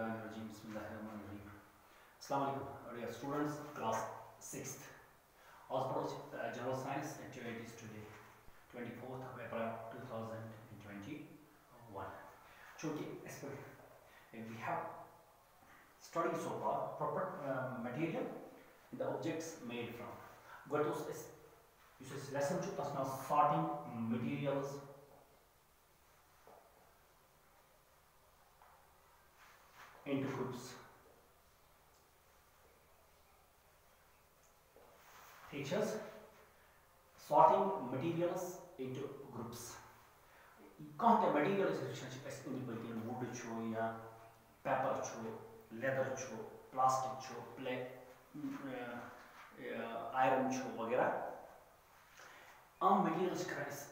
Shaitanirrajim. Bismillahirrahmanirrahim. Assalamu alaikum, dear students, class 6th. Osborne General Science activities today, 24th of April 2021. Chunki, we have studied so far proper material in the objects made from. What was this lesson? Now sorting materials into groups. Teachers, sorting materials into groups. Content material is wood, paper, leather, plastic, iron, वगैरह. materials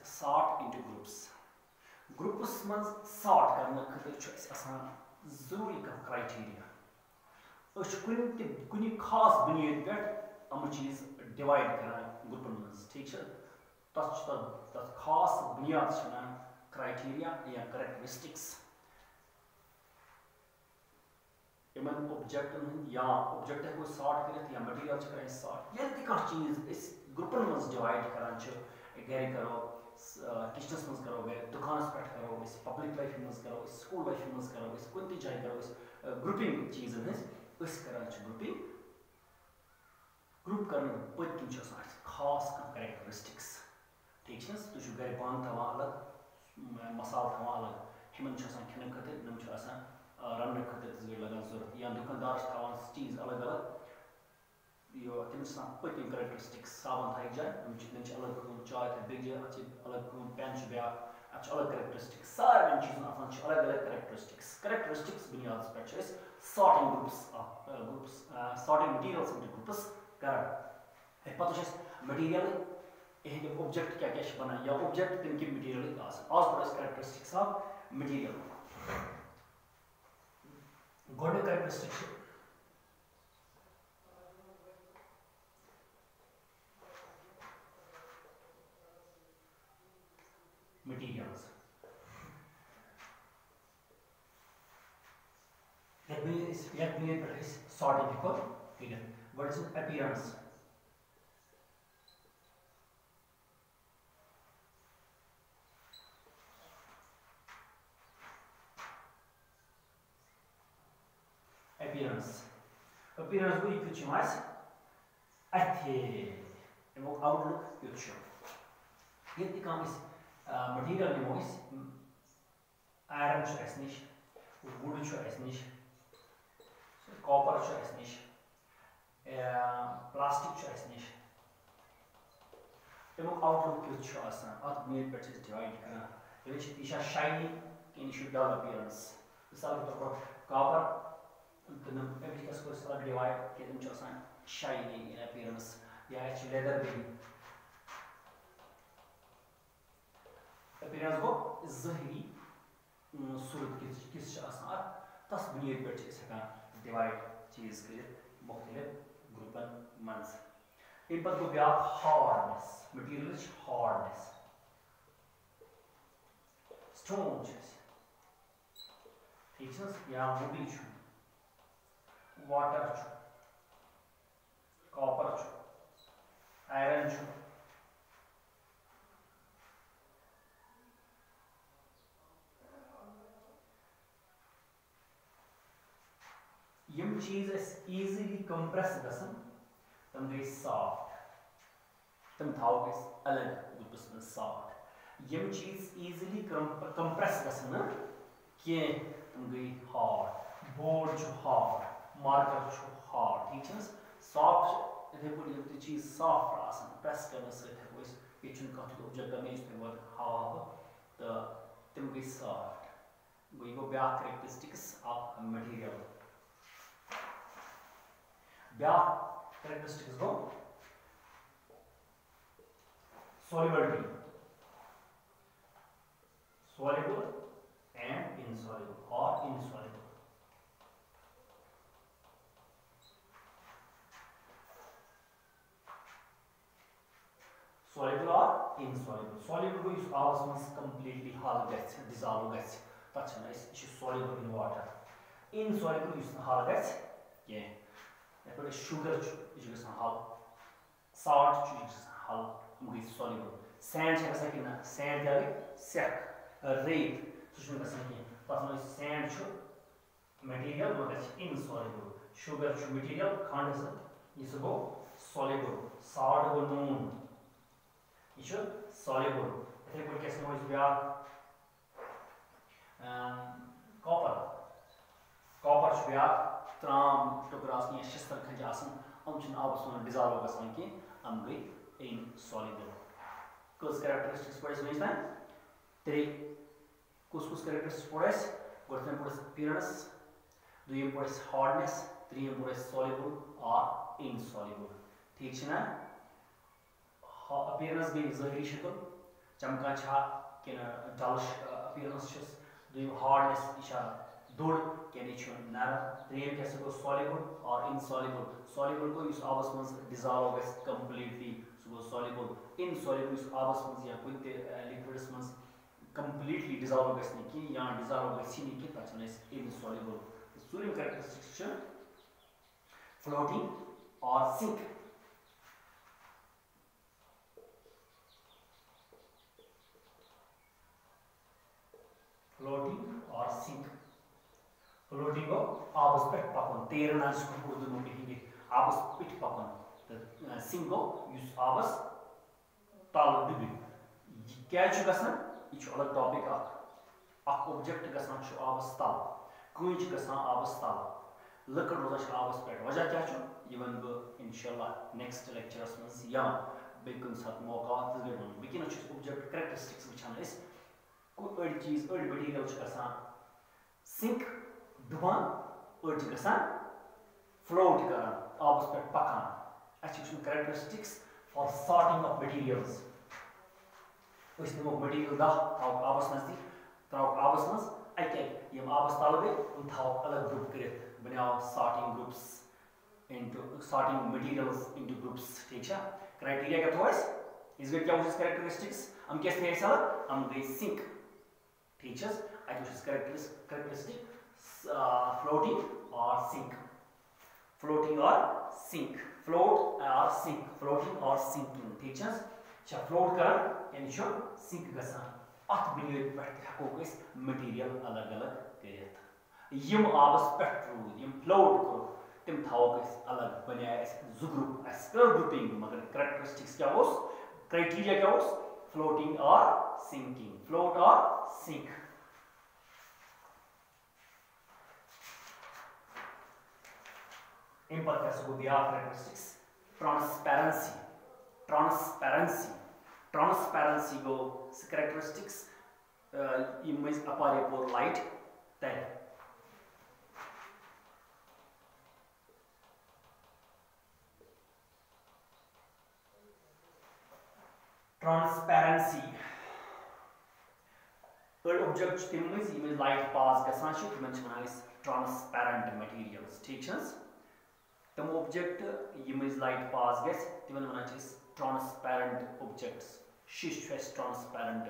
sort into groups. Groups में sort करने खतर जरूरी criteria कुछ खास बुनियाद पे हम चीज डिवाइड करान ग्रुपन मज ठीक है तथ खास बुनियाद क्राइटेरिया या करेक्टरिस्टिक्स इन ऑब्जेक्ट या ऑब्जेक्ट को सॉर्ट कर या मटेरियल कर सॉर्ट ये चीज ग्रुपन मज डिवाइड करान गर करो किचनस मज करो दुकान पे करो पब्लिक लाइफ मज करो स्कूल लाइफ मज करो कुछ जाए करो ग्रुपिंग चीजन करान ग्रुपिंग ग्रुप कर पत्म खास करेक्टरिस्टिक्स ठीक है तुम गर पान थवान अलग मसाल थवान अलग हम खेन खतर नम रन खतर लगान जरूरत या दुकानदार थवान चीज अलग अलग तमिस पत्म करेक्टरिस्टिक्स साबन थक जाए अलग चाय थे बे जाए अलग पेन ब्या अलग करेक्टरिस्टिक्स सारे चीजन अलग अलग करेक्टरिस्टिक्स बुनियाद पे sorting groups sorting materials into groups कर पे मटीरियल ऑब्जेक्ट क्या क्या बना या ऑब्जेक्ट तम कि मटीरियल आज पढ़ करेक्टरिस्टिक्स ऑफ मटीरियल गोड characteristics materials. Let me sort it for figure. What is appearance? Appearance go equal mais outlook picture. Yet the comes material nimois iron nish wood nish copper nish plastic nish outlook at made purchase divide which is shiny in should dull appearance copper divide shiny in appearance yeah leather appearance go zahiri सूरत किस तस बुनियाद पे divide चीज कर मुख्तलिफ ग्रुपन मज इन पे गो ब्या हार्डनेस मटीरियल हार्डनेस स्टोन ठीक या वुडी वाटर कॉपर आयरन यम चीज easily compress गसन तम गई सॉफ्ट तम थाव गई अलग ग्रुप्स में सॉफ्ट यम चीज easily compress गसन के तम गई हार्ड बोर्ड जो हार्ड मार्कर जो हार्ड ठीक है सॉफ्ट इथे पड़ी चीज सॉफ्ट आसन प्रेस करने से थे ये चुन का ऑब्जेक्ट में इस पे वर्ड हवा तो तम गई सॉफ्ट गो ब्या करेक्टरिस्टिक्स ऑफ मटेरियल ब्या characteristics go solubility soluble and insoluble or insoluble soluble or insoluble soluble go is almost completely dissolve gets that is soluble in water insoluble yus hal gets yeah but sugar is hal salt is hal is soluble sand is like na sand ya sack reed so is but no sand material but is insoluble sugar material khand is go soluble salt go noon is soluble इथे कोई कैसे moist बिया copper बिया त्राम टुकरास की शिस्तर खंज आसन हम छन आबस में डिसॉल्व गसन की हम गई इनसॉल्युबल कुछ कैरेक्टरिस्टिक्स पड़े सुनिस ना तेरे कुछ कैरेक्टरिस्टिक्स पड़े गोथन पड़े अपीयरेंस दुयम पड़े हार्डनेस त्रियम पड़े सॉल्युबल और इनसॉल्युबल ठीक छ ना अपीयरेंस गई ज़ाहिरी शक्ल चमका छा कि डल अपीयरेंस दुयम हार्डनेस इशा दुड़ यानी नरम त्रेम क्या गो सॉल्युबल और इनसॉल्युबल सॉल्युबल को इस आबस मज डिसॉल्व गस कंप्लीटली सो गो सॉल्युबल इनसॉल्युबल इस आबस मज या कुछ लिक्विड्स मज कंप्लीटली डिसॉल्व गस नि कि या डिसॉल्व गस नि कि तच न इनसॉल्युबल सोडियम कैरेक्टरिस्टिक्स फ्लोटिंग और सिंक फ्लोटिंग और सिंक फ्लोटिंग को आबस पे पकन तैरना जिसको उर्दू में कहेंगे आबस पे पकन सिंक को यूज आबस ताल डुबी क्या छु गसन ये छु अलग टॉपिक अख ऑब्जेक्ट गसन छु आबस ताल कोई छु गसन आबस ताल लकड़ रोजा छु आबस पे वजह क्या छु ये वन ब इंशाल्लाह नेक्स्ट लेक्चरस में या बेकुन साथ मौका तजगे वन बिकिन छु ऑब्जेक्ट कैरेक्टरिस्टिक्स विचान इस कोई अड़ चीज अड़ मटेरियल छु गसन सिंक डुबान अड़ छु गसन फ्लोट करन आबस पे पकान अच्छी characteristics for sorting of materials उस नमो मटेरियल दा थाव आबस नजदीक थाव आबस मज अके यम आबस तल गए उन थाव अलग ग्रुप करत बनाओ sorting groups into sorting materials into groups ठीक है क्राइटेरिया क्या थोस इस वे क्या उस कैरेक्टरिस्टिक्स हम कैसे है सर हम गए सिंक ठीक है आई उस कैरेक्टरिस्टिक फ्लोटिंग और सिंक फ्लोटिंग और सिंक फ्लोट और सिंक फ्लोटिंग और सिंकिंग ठीक है अच्छा फ्लोट कर यानी शो सिंक गसान अत बुनियाद पे हको इस मटेरियल अलग अलग करित यम आबस पेट रूद यम फ्लोट करो तिम थाव इस अलग बने इस जु ग्रुप इस ग्रुपिंग मगर कैरेक्टरिस्टिक्स क्या होस क्राइटेरिया क्या होस फ्लोटिंग और सिंकिंग फ्लोट और सिंक इन पर कैसे को दिया characteristics transparency transparency transparency go characteristics image apare por light tay transparency per object image light pass gasan ch timan ch wanan transparent materials ठीक छ तम object image light pass ges timan wanan ch transparent objects शीश transparent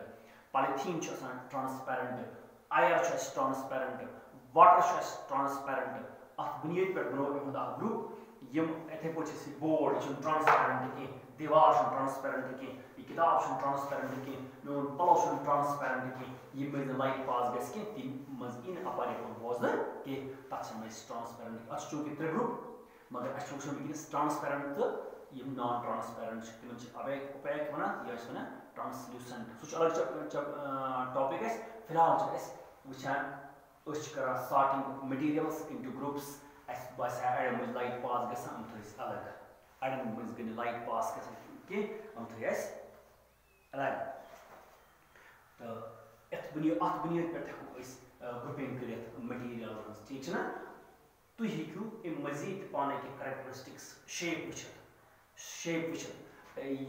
polythene transparent air transparent water transparent अथ बुनियाद पे बनो एहुदा group यम एथे पोछ बोर्ड transparent के दीवार transparent के ये किताब transparent के नो पलो transparent के ये में लाइट पास गस के तीन मज इन अपारे को बोज के तछ में transparent अथ चूंकि त्रे ग्रुप मगर अथ चूंकि transparent तो ये नॉन ट्रांसपेरेंट तिमन ओपेक वना या वना ट्रांसल्यूसेंट सो अलग टॉपिक है फिलहाल वचान कर सॉर्टिंग मटेरियल्स इनटू ग्रुप्स अस बस अड़ मज लाइट पास गसन हम थस अलग अड़ मज गन लाइट पास गसन के हम थस अलग तो एत बुनियाद पे हको इस ग्रुपिंग करित मटेरियल्स ठीक है ना तु हिकु इ मजीद पाने के कैरेक्टरिस्टिक्स शेप वुचत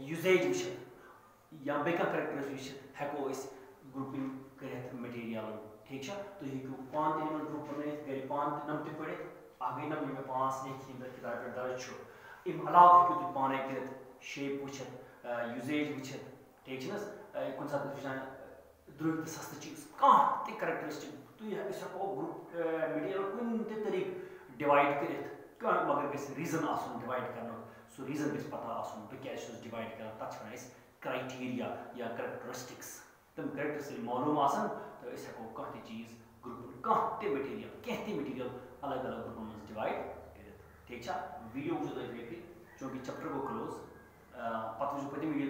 यूजेज वुचत या बेका कैरेक्टरिस्टिक्स हको इस ग्रुपिंग करित मटेरियल ठीक है तो हिकु पान ते ग्रुप बने गरि पान नम ते पड़े आगे नम में पांच ने किताब पे दर्ज छु इम अलावा हिकु तु पाने करित शेप वुचत यूजेज वुचत ठीक है ना कुन साथ विचार द्रुत सस्त चीज का ते कैरेक्टरिस्टिक तु यह इस को ग्रुप मटेरियल कुन डिवाइड करित मगर गस रीजन आसन डिवाइड करनो सो रीजन गस पता आसन बह क्या डिवाइड कर तथ वन क्राइटेरिया या करैक्टरिस्टिक्स तम करैक्टरिस्टिक्स मालूम आसन तो अस हेको कह ति चीज ग्रुपन कह ति मटीरियल कह ति मटीरियल अलग अलग ग्रुपन मज डिवाइड करित ठीक छा वीडियो वुचो तुम बेकि चूंकि चैप्टर गो क्लोज पत वुचो पति वीडियो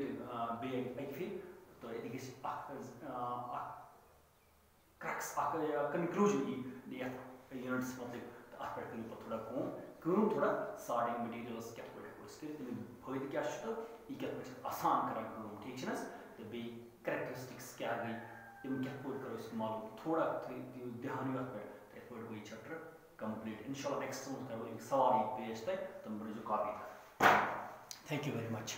बे एक फिर तो ये गस क्रक्स कंक्लूजन ये यूनिट्स मतलब अत पे करू थोड़ा कम थोड़ा स्टार्टिंग मटीरियल्स क्या तमिक फायदे क्या तो यह क्या आसान कर ठीक है तो बे करैक्टरिस्टिक्स क्या गई तम क्या करो मालूम थोड़ा ध्यान ये पे तो गई चैप्टर कंप्लीट इंशाल्लाह नेक्स्ट करो सवाल पेश तक तुम बनो copy thank you very much.